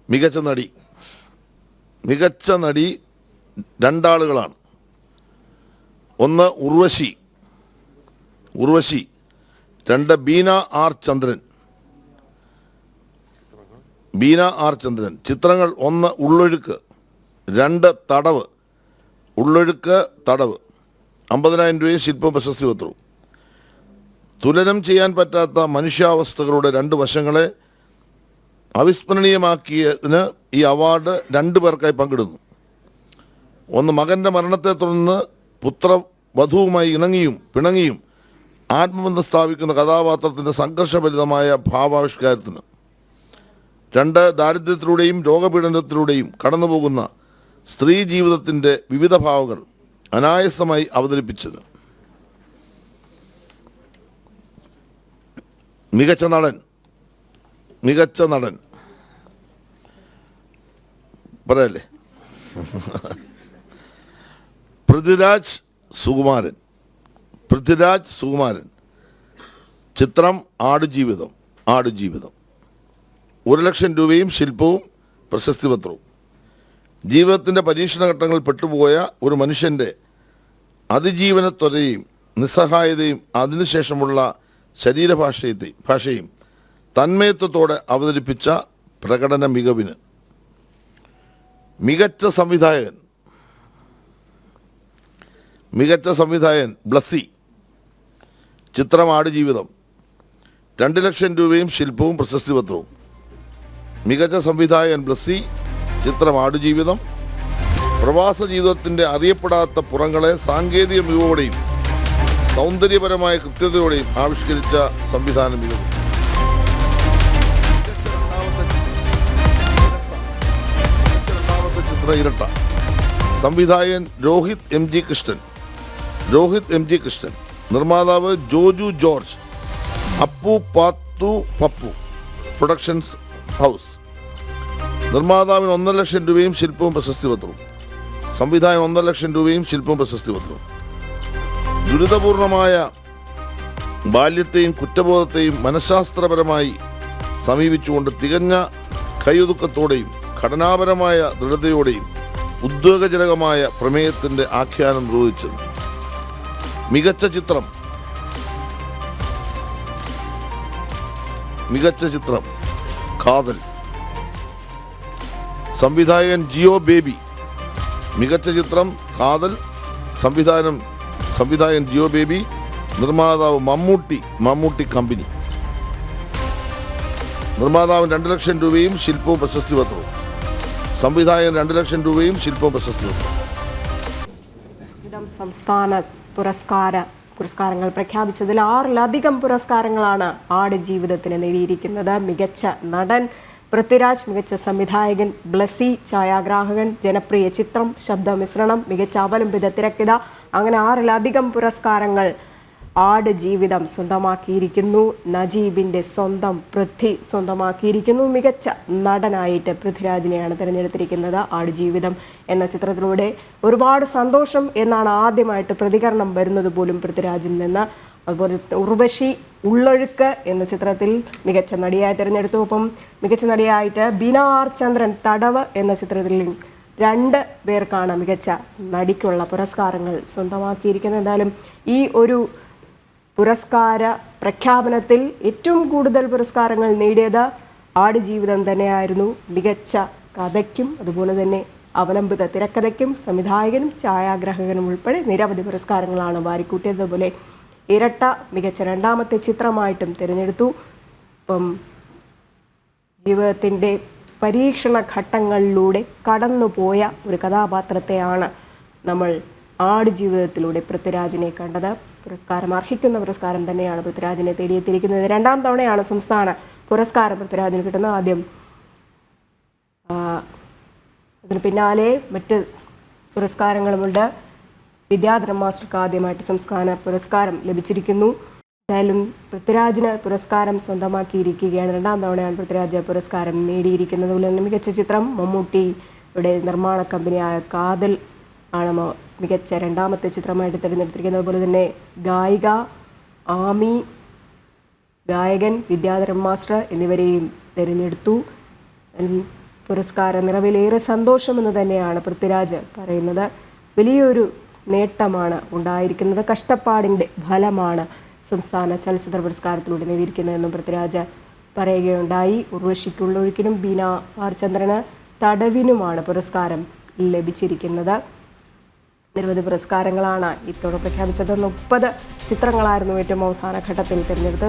മികച്ച നടി രണ്ടാളുകളാണ്. ഒന്ന് ഉർവശി, രണ്ട് ബീന ആർ ചന്ദ്രൻ. ചിത്രങ്ങൾ: ഒന്ന് ഉള്ളൊഴുക്ക്, രണ്ട് തടവ്. 50,000 രൂപയും ശില്പവും പ്രശസ്തി പത്രവും. തുലനം ചെയ്യാൻ പറ്റാത്ത മനുഷ്യാവസ്ഥകളുടെ രണ്ട് വശങ്ങളെ അവിസ്മരണീയമാക്കിയതിന് ഈ അവാർഡ് 2 പേർക്കായി പങ്കിടുന്നു. ഒന്ന്, മകൻ്റെ മരണത്തെ തുടർന്ന് പുത്രവധുവുമായി ഇണങ്ങിയും പിണങ്ങിയും ആത്മബന്ധം സ്ഥാപിക്കുന്ന കഥാപാത്രത്തിൻ്റെ സംഘർഷഭരിതമായ ഭാവാവിഷ്കാരത്തിന്. 2, ദാരിദ്ര്യത്തിലൂടെയും രോഗപീഡനത്തിലൂടെയും കടന്നുപോകുന്ന സ്ത്രീ ജീവിതത്തിൻ്റെ വിവിധ ഭാവങ്ങൾ അനായാസമായി അവതരിപ്പിച്ചത്. മികച്ച നടൻ പറയല്ലേ? പൃഥ്വിരാജ് സുകുമാരൻ. ചിത്രം ആടുജീവിതം. 1,00,000 രൂപയും ശില്പവും പ്രശസ്തി പത്രവും. ജീവിതത്തിൻ്റെ പരീക്ഷണഘട്ടങ്ങളിൽ പെട്ടുപോയ ഒരു മനുഷ്യൻ്റെ അതിജീവനത്വരയും നിസ്സഹായതയും അതിനുശേഷമുള്ള ശരീരഭാഷയും തന്മയത്വത്തോടെ അവതരിപ്പിച്ച പ്രകടന മികവിന്. മികച്ച സംവിധായകൻ ബ്ലസ്സി. ചിത്രം ആടുജീവിതം. 2,00,000 രൂപയും ശില്പവും പ്രശസ്തി പത്രവും. മികച്ച സംവിധായകൻ ബ്ലസ്സി. ചിത്രം ആടുജീവിതം. പ്രവാസ ജീവിതത്തിൻ്റെ അറിയപ്പെടാത്ത പുറങ്ങളെ സാങ്കേതിക മികവോടെയും സൗന്ദര്യപരമായ കൃത്യതയോടെയും ആവിഷ്കരിച്ച സംവിധാന മികവ്. രണ്ടാമത്തെ ചിത്രം ഇരട്ട. സംവിധായകൻ രോഹിത് എം ജി കൃഷ്ണൻ. നിർമ്മാതാവ് ജോജു ജോർജ്. അപ്പു പാത്തു പപ്പു പ്രൊഡക്ഷൻസ് ഹൗസ്. നിർമ്മാതാവിന് 1,00,000 രൂപയും ശില്പവും പ്രശസ്തി പത്രവും. സംവിധായകൻ 1,00,000 രൂപയും ശില്പവും പ്രശസ്തി പത്രവും. ദുരിതപൂർണമായ ബാല്യത്തെയും കുറ്റബോധത്തെയും മനഃശാസ്ത്രപരമായി സമീപിച്ചുകൊണ്ട് തികഞ്ഞ കൈയൊതുക്കത്തോടെയും ഘടനാപരമായ ദൃഢതയോടെയും ഉദ്വേഗജനകമായ പ്രമേയത്തിൻ്റെ ആഖ്യാനം നിർവഹിച്ചത്. മികച്ച ചിത്രം കാതൽ. സംവിധായകൻ ജിയോ ബേബി. മികച്ച ചിത്രം കാതൽ. സംവിധായകൻ ജിയോ ബേബി. നിർമ്മാതാവ് മമ്മൂട്ടി കമ്പനി. നിർമ്മാതാവിന് 2,00,000 രൂപയും ശില്പവും പ്രശസ്തി പത്രവും. സംവിധായകൻ 2,00,000 രൂപയും ശില്പവും പ്രശസ്തി പത്രവും. സംസ്ഥാന പുരസ്കാരങ്ങൾ പ്രഖ്യാപിച്ചതിൽ 6-ലധികം പുരസ്കാരങ്ങളാണ് ആടുജീവിതത്തിന് നേടിയിരിക്കുന്നത്. മികച്ച നടൻ പൃഥ്വിരാജ്, മികച്ച സംവിധായകൻ ബ്ലസ്സി, ഛായാഗ്രാഹകൻ ജനപ്രിയ ചിത്രം ശബ്ദമിശ്രണം, മികച്ച അവലംബിത തിരക്കഥ, അങ്ങനെ 6-ലധികം പുരസ്കാരങ്ങൾ ആടുജീവിതം സ്വന്തമാക്കിയിരിക്കുന്നു. നജീബിൻ്റെ സ്വന്തം പൃഥ്വി സ്വന്തമാക്കിയിരിക്കുന്നു. മികച്ച നടനായിട്ട് പൃഥ്വിരാജിനെയാണ് തിരഞ്ഞെടുത്തിരിക്കുന്നത്. ആടുജീവിതം എന്ന ചിത്രത്തിലൂടെ ഒരുപാട് സന്തോഷം എന്നാണ് ആദ്യമായിട്ട് പ്രതികരണം വരുന്നത് പോലും പൃഥ്വിരാജിൽ നിന്ന്. അതുപോലെ ഉർവശി ഉള്ളൊഴുക്ക് എന്ന ചിത്രത്തിൽ മികച്ച നടിയായി തിരഞ്ഞെടുത്തു. ഒപ്പം മികച്ച നടിയായിട്ട് ബീന ആർ ചന്ദ്രൻ തടവ് എന്ന ചിത്രത്തിൽ 2 പേർക്കാണ് മികച്ച നടിക്കുള്ള പുരസ്കാരങ്ങൾ സ്വന്തമാക്കിയിരിക്കുന്നത്. എന്തായാലും ഈ ഒരു പുരസ്കാര പ്രഖ്യാപനത്തിൽ ഏറ്റവും കൂടുതൽ പുരസ്കാരങ്ങൾ നേടിയത് ആടുജീവിതം തന്നെയായിരുന്നു. മികച്ച കഥയ്ക്കും അതുപോലെ തന്നെ അവലംബിത തിരക്കഥയ്ക്കും സംവിധായകനും ഛായാഗ്രാഹകനും ഉൾപ്പെടെ നിരവധി പുരസ്കാരങ്ങളാണ് വാരിക്കൂട്ടിയത്. അതുപോലെ ഇരട്ട മികച്ച 2ാമത്തെ ചിത്രമായിട്ടും തിരഞ്ഞെടുത്തു. ഇപ്പം ജീവിതത്തിൻ്റെ പരീക്ഷണ ഘട്ടങ്ങളിലൂടെ കടന്നുപോയ ഒരു കഥാപാത്രത്തെയാണ് നമ്മൾ ആടുജീവിതത്തിലൂടെ പൃഥ്വിരാജിനെ കണ്ടത്. പുരസ്കാരം അർഹിക്കുന്ന പുരസ്കാരം തന്നെയാണ് പൃഥ്വിരാജിനെ തേടിയെത്തിയിരിക്കുന്നത്. 2ാം തവണയാണ് സംസ്ഥാന പുരസ്കാരം പൃഥ്വിരാജിന് കിട്ടുന്നത്. ആദ്യം അതിന് പിന്നാലെ മറ്റ് പുരസ്കാരങ്ങളുമുണ്ട്. വിദ്യാധരൻ മാസ്റ്റർക്ക് ആദ്യമായിട്ട് സംസ്ഥാന പുരസ്കാരം ലഭിച്ചിരിക്കുന്നു. എന്തായാലും പൃഥ്വിരാജിന് പുരസ്കാരം സ്വന്തമാക്കിയിരിക്കുകയാണ്. 2ാം തവണയാണ് പൃഥ്വിരാജ് പുരസ്കാരം നേടിയിരിക്കുന്നത്. അതുപോലെ തന്നെ മികച്ച ചിത്രം മമ്മൂട്ടിയുടെ നിർമ്മാണ കമ്പനിയായ കാതൽ ആണ് മികച്ച 2ാമത്തെ ചിത്രമായിട്ട് തിരഞ്ഞെടുത്തിരിക്കുന്നത്. അതുപോലെ തന്നെ ഗായിക ആമി, ഗായകൻ വിദ്യാധരൻ മാസ്റ്റർ എന്നിവരെയും തിരഞ്ഞെടുത്തു. പുരസ്കാര നിറവിലേറെ സന്തോഷമെന്ന് തന്നെയാണ് പൃഥ്വിരാജ് പറയുന്നത്. വലിയൊരു നേട്ടമാണ് ഉണ്ടായിരിക്കുന്നത്, കഷ്ടപ്പാടിൻ്റെ ഫലമാണ് സംസ്ഥാന ചലച്ചിത്ര പുരസ്കാരത്തിലൂടെ നേടിയിരിക്കുന്നതെന്നും പൃഥ്വിരാജ് പറയുകയുണ്ടായി. ഉർവശിക്കുള്ളൊഴുക്കിനും ബീന ആർചന്ദ്രന് തടവിനുമാണ് പുരസ്കാരം ലഭിച്ചിരിക്കുന്നത്. നിരവധി പുരസ്കാരങ്ങളാണ് ഇത്തവണ പ്രഖ്യാപിച്ചത്. 30 ചിത്രങ്ങളായിരുന്നു ഏറ്റവും അവസാന ഘട്ടത്തിൽ തിരഞ്ഞെടുത്ത്.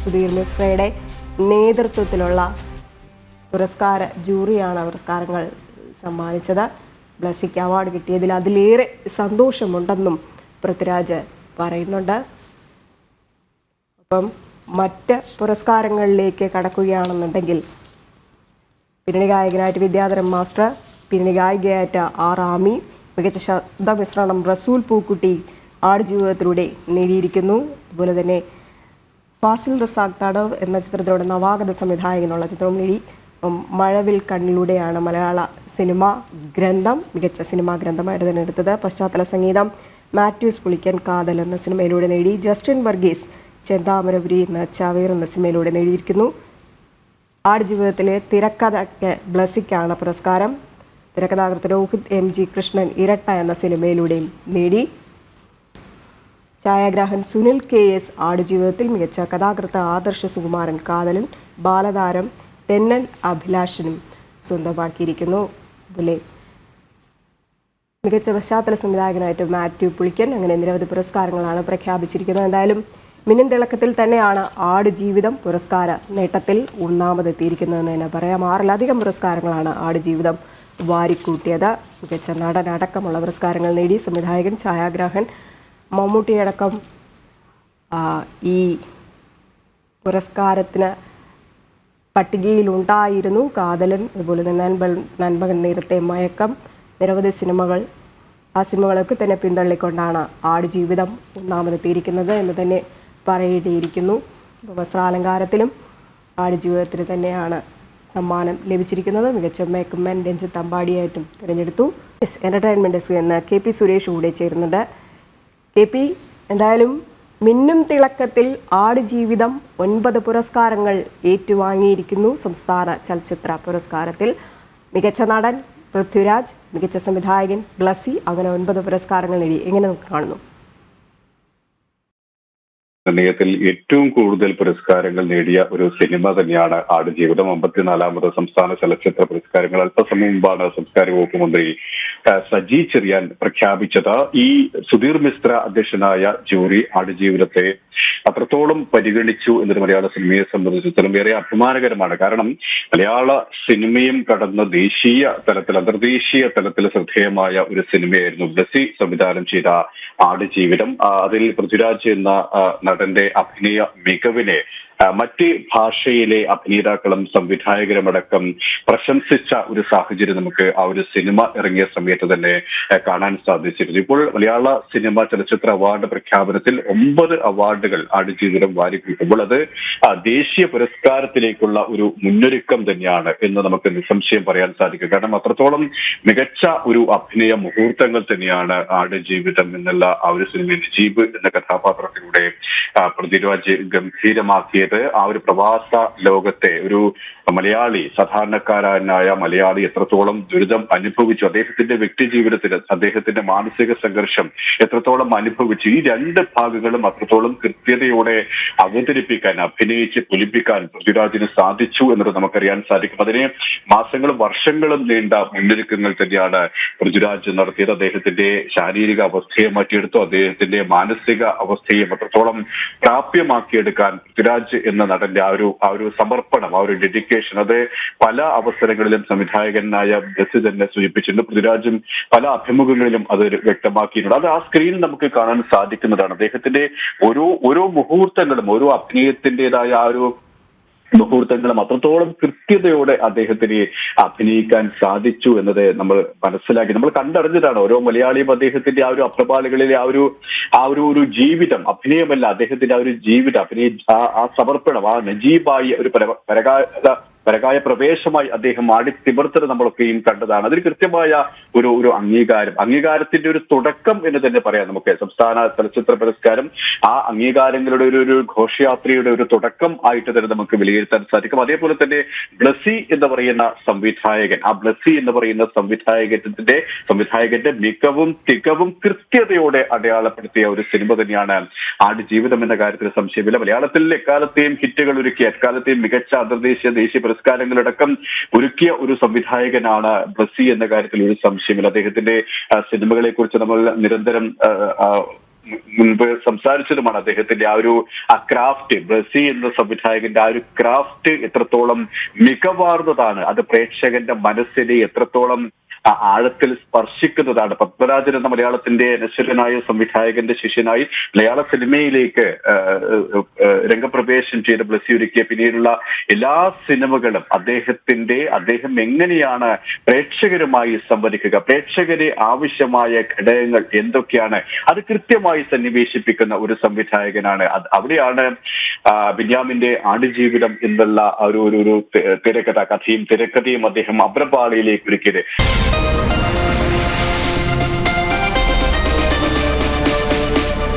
സുധീർ മിശ്രയുടെ നേതൃത്വത്തിലുള്ള പുരസ്കാര ജൂറിയാണ് പുരസ്കാരങ്ങൾ സമ്മാനിച്ചത്. ബ്ലസ്സിക്ക് അവാർഡ് കിട്ടിയതിൽ അതിലേറെ സന്തോഷമുണ്ടെന്നും പൃഥ്വിരാജ് പറയുന്നുണ്ട്. അപ്പം മറ്റ് പുരസ്കാരങ്ങളിലേക്ക് കടക്കുകയാണെന്നുണ്ടെങ്കിൽ പിന്നണി ഗായകനായിട്ട് വിദ്യാധരൻ മാസ്റ്റർ, പിന്നണി ഗായികയായിട്ട് ആർ ആമി, മികച്ച ശബ്ദമിശ്രണം റസൂൽ പൂക്കുട്ടി ആടുജീവിതത്തിലൂടെ നേടിയിരിക്കുന്നു. അതുപോലെ തന്നെ ഫാസിൽ റസാഖ് തടവ് എന്ന ചിത്രത്തിലൂടെ നവാഗത സംവിധായകനുള്ള ചിത്രവും നേടി. മഴവിൽ കണ്ണിലൂടെയാണ് മലയാള സിനിമാ ഗ്രന്ഥം മികച്ച സിനിമാ ഗ്രന്ഥമായിട്ട് തന്നെ എടുത്തത്. പശ്ചാത്തല സംഗീതം മാത്യൂസ് പുളിക്കൻ കാതൽ എന്ന സിനിമയിലൂടെ നേടി. ജസ്റ്റിൻ വർഗീസ് ചെന്താമരപുരി എന്ന ചാവേർ എന്ന സിനിമയിലൂടെ നേടിയിരിക്കുന്നു. ആടുജീവിതത്തിലെ തിരക്കഥയ്ക്ക് ബ്ലസ്സിക്കാണ് പുരസ്കാരം. തിരക്കഥാകൃത്ത് രോഹിത് MG കൃഷ്ണൻ ഇരട്ട എന്ന സിനിമയിലൂടെയും നേടി. ഛായാഗ്രാഹകൻ സുനിൽ KS ആടുജീവിതത്തിൽ, മികച്ച കഥാകൃത്ത് ആദർശ സുകുമാരൻ കാതലൻ, ബാലതാരം തെന്നൽ അഭിലാഷനും സ്വന്തമാക്കിയിരിക്കുന്നു. അതുപോലെ മികച്ച പശ്ചാത്തല സംവിധായകനായിട്ട് മാത്യു പുളിക്കൻ, അങ്ങനെ നിരവധി പുരസ്കാരങ്ങളാണ് പ്രഖ്യാപിച്ചിരിക്കുന്നത്. എന്തായാലും മിന്നും തിളക്കത്തിൽ തന്നെയാണ് ആടുജീവിതം പുരസ്കാര നേട്ടത്തിൽ ഒന്നാമതെത്തിയിരിക്കുന്നതെന്ന് തന്നെ പറയാം. 6-ലധികം പുരസ്കാരങ്ങളാണ് ആടുജീവിതം വാരിക്കൂട്ടിയത്. മികച്ച നടനടക്കമുള്ള പുരസ്കാരങ്ങൾ നേടി. സംവിധായകൻ, ഛായാഗ്രാഹകൻ മമ്മൂട്ടിയടക്കം ഈ പുരസ്കാരത്തിന് പട്ടികയിലുണ്ടായിരുന്നു. കാതലൻ, അതുപോലെ തന്നെ നൻപകൻ നേരത്തെ മയക്കം, നിരവധി സിനിമകൾ, ആ സിനിമകളൊക്കെ തന്നെ പിന്തള്ളിക്കൊണ്ടാണ് ആടുജീവിതം ഒന്നാമതെത്തിയിരിക്കുന്നത് എന്ന് തന്നെ പറയേണ്ടിയിരിക്കുന്നു. വസ്ത്രാലങ്കാരത്തിലും ആടുജീവിതത്തിന് തന്നെയാണ് സമ്മാനം ലഭിച്ചിരിക്കുന്നത്. മികച്ച മേക്കപ്പ്മാൻ രഞ്ജിത്ത് അമ്പാടിയായിട്ടും തിരഞ്ഞെടുത്തു. എൻ്റർടൈൻമെൻറ്റ് ഡെസ്ക് എന്ന് KP സുരേഷ് കൂടെ ചേരുന്നുണ്ട്. KP, എന്തായാലും മിന്നും തിളക്കത്തിൽ ആടുജീവിതം 9 പുരസ്കാരങ്ങൾ ഏറ്റുവാങ്ങിയിരിക്കുന്നു. സംസ്ഥാന ചലച്ചിത്ര പുരസ്കാരത്തിൽ മികച്ച നടൻ പൃഥ്വിരാജ്, മികച്ച സംവിധായകൻ ബ്ലസ്സി, അങ്ങനെ 9 പുരസ്കാരങ്ങൾ നേടി. എങ്ങനെ കാണുന്നു? നിർണയത്തിൽ ഏറ്റവും കൂടുതൽ പുരസ്കാരങ്ങൾ നേടിയ ഒരു സിനിമ തന്നെയാണ് ആടുജീവിതം. 54ാമത് സംസ്ഥാന ചലച്ചിത്ര പുരസ്കാരങ്ങൾ അല്പസമയം മുമ്പാണ് സംസ്കാര വകുപ്പ് മന്ത്രി സജി ചെറിയാൻ പ്രഖ്യാപിച്ചത്. ഈ സുധീർ മിശ്ര അധ്യക്ഷനായ ജൂറി ആടുജീവിതത്തെ അത്രത്തോളം പരിഗണിച്ചു എന്നൊരു മലയാള സിനിമയെ സംബന്ധിച്ചിടത്തോളം ഏറെ അഭിമാനകരമാണ്. കാരണം മലയാള സിനിമയും കടന്ന് ദേശീയ തലത്തിൽ, അന്തർദേശീയ തലത്തിൽ ശ്രദ്ധേയമായ ഒരു സിനിമയായിരുന്നു ബ്ലസ്സി സംവിധാനം ചെയ്ത ആടുജീവിതം. അതിൽ പൃഥ്വിരാജ് എന്ന നടന്റെ അഭിനയ മികവിനെ മറ്റ് ഭാഷയിലെ അഭിനേതാക്കളും സംവിധായകരുമടക്കം പ്രശംസിച്ച ഒരു സാഹചര്യം നമുക്ക് ആ ഒരു സിനിമ ഇറങ്ങിയ സമയത്ത് തന്നെ കാണാൻ സാധിച്ചിരുന്നു. ഇപ്പോൾ മലയാള സിനിമ ചലച്ചിത്ര അവാർഡ് പ്രഖ്യാപനത്തിൽ 9 അവാർഡുകൾ ആടുജീവിതം വാരിക്കൂട്ടുമ്പോൾ അത് ദേശീയ പുരസ്കാരത്തിലേക്കുള്ള ഒരു മുന്നൊരുക്കം തന്നെയാണ് എന്ന് നമുക്ക് നിസ്സംശയം പറയാൻ സാധിക്കും. കാരണം അത്രത്തോളം മികച്ച ഒരു അഭിനയ മുഹൂർത്തങ്ങൾ തന്നെയാണ് ആടുജീവിതം എന്നുള്ള ആ ഒരു സിനിമ നജീബ് എന്ന കഥാപാത്രത്തിലൂടെ പൃഥ്വിരാജ് ഗംഭീരമാക്കിയ ആ ഒരു പ്രവാസ ലോകത്തെ ഒരു മലയാളി, സാധാരണക്കാരനായ മലയാളി എത്രത്തോളം ദുരിതം അനുഭവിച്ചു, അദ്ദേഹത്തിന്റെ വ്യക്തി ജീവിതത്തിൽ അദ്ദേഹത്തിന്റെ മാനസിക സംഘർഷം എത്രത്തോളം അനുഭവിച്ചു, ഈ 2 ഭാഗങ്ങളും അത്രത്തോളം കൃത്യതയോടെ അവതരിപ്പിക്കാൻ, അഭിനയിച്ച് പൊലിപ്പിക്കാൻ പൃഥ്വിരാജിന് സാധിച്ചു എന്നത് നമുക്കറിയാൻ സാധിക്കും. അതിനെ മാസങ്ങളും വർഷങ്ങളും നീണ്ട മുന്നൊരുക്കങ്ങൾ തന്നെയാണ് പൃഥ്വിരാജ് നടത്തിയത്. അദ്ദേഹത്തിന്റെ ശാരീരിക അവസ്ഥയെ മാറ്റിയെടുത്തു, അദ്ദേഹത്തിന്റെ മാനസിക അവസ്ഥയെ അത്രത്തോളം പ്രാപ്യമാക്കിയെടുക്കാൻ പൃഥ്വിരാജ് എന്ന നടന്റെ ആ ഒരു സമർപ്പണം, ആ ഒരു ഡെഡിക്കേഷൻ, അത് പല അവസരങ്ങളിലും സംവിധായകനായ ബ്ലസ്സി തന്നെ സൂചിപ്പിച്ചിട്ടുണ്ട്. പൃഥ്വിരാജും പല അഭിമുഖങ്ങളിലും അത് വ്യക്തമാക്കിയിട്ടുണ്ട്. അത് ആ സ്ക്രീനിൽ നമുക്ക് കാണാൻ സാധിക്കുന്നതാണ്. അദ്ദേഹത്തിന്റെ ഓരോ മുഹൂർത്തങ്ങളും, ഓരോ അഭിനയത്തിൻ്റെതായ ആ ഒരു മുഹൂർത്തങ്ങളും അത്രത്തോളം കൃത്യതയോടെ അദ്ദേഹത്തിന് അഭിനയിക്കാൻ സാധിച്ചു എന്നത് നമ്മൾ മനസ്സിലാക്കി, നമ്മൾ കണ്ടറിഞ്ഞതാണ്. ഓരോ മലയാളിയും അദ്ദേഹത്തിന്റെ ആ ഒരു അപ്രപാലുകളിലെ ആ ഒരു ജീവിതം, അഭിനയമല്ല അദ്ദേഹത്തിന്റെ ആ ഒരു ജീവിതം, ആ സമർപ്പണം, ആ നജീബായി ഒരു പരകായ പ്രവേശമായി അദ്ദേഹം ആടിത്തിമിർത്തത് നമ്മളൊക്കെയും കണ്ടതാണ്. അതിന് കൃത്യമായ ഒരു അംഗീകാരത്തിന്റെ ഒരു തുടക്കം എന്ന് തന്നെ പറയാം നമുക്ക്. സംസ്ഥാന ചലച്ചിത്ര പുരസ്കാരം ആ അംഗീകാരങ്ങളുടെ ഒരു ഘോഷയാത്രയുടെ ഒരു തുടക്കം ആയിട്ട് തന്നെ നമുക്ക് വിലയിരുത്താൻ സാധിക്കും. അതേപോലെ തന്നെ ബ്ലസ്സി എന്ന് പറയുന്ന സംവിധായകൻ, ആ ബ്ലസ്സി എന്ന് പറയുന്ന സംവിധായകന്റെ മികവും തികവും കൃത്യതയോടെ അടയാളപ്പെടുത്തിയ ഒരു സിനിമ തന്നെയാണ് ആടുജീവിതം എന്ന കാര്യത്തിൽ സംശയമില്ല. മലയാളത്തിൽ എക്കാലത്തെയും ഹിറ്റുകൾ ഒരുക്കിയ, എക്കാലത്തെയും മികച്ച അന്തർദേശീയ ദേശീയ പുരസ്കാരങ്ങളടക്കം ഒരുക്കിയ ഒരു സംവിധായകനാണ് ബ്ലസ്സി എന്ന കാര്യത്തിൽ ഒരു സംശയമില്ല. അദ്ദേഹത്തിന്റെ സിനിമകളെ കുറിച്ച് നമ്മൾ നിരന്തരം മുൻപ് സംസാരിച്ചതുമാണ്. അദ്ദേഹത്തിന്റെ ആ ക്രാഫ്റ്റ്, ബ്ലസ്സി എന്ന സംവിധായകന്റെ ആ ഒരു ക്രാഫ്റ്റ് എത്രത്തോളം മികവാർന്നതാണ്, അത് പ്രേക്ഷകന്റെ മനസ്സിനെ എത്രത്തോളം ആഴത്തിൽ സ്പർശിക്കുന്നതാണ്. പത്മരാജൻ എന്ന മലയാളത്തിന്റെ നശ്വരനായ സംവിധായകന്റെ ശിഷ്യനായി മലയാള സിനിമയിലേക്ക് രംഗപ്രവേശം ചെയ്ത ബ്ലസ്സി ഒരുക്കിയ പിന്നീടുള്ള എല്ലാ സിനിമകളും അദ്ദേഹം എങ്ങനെയാണ് പ്രേക്ഷകരുമായി സംവദിക്കുക, പ്രേക്ഷകരെ ആവശ്യമായ ഘടകങ്ങൾ എന്തൊക്കെയാണ്, അത് കൃത്യമായി സന്നിവേശിപ്പിക്കുന്ന ഒരു സംവിധായകനാണ്. അവിടെയാണ് ബെന്യാമിന്റെ ആടുജീവിതം എന്നുള്ള ഒരു കഥയും തിരക്കഥയും അദ്ദേഹം അഭ്രപാളിയിലേക്ക് ഒരുക്കിയത്.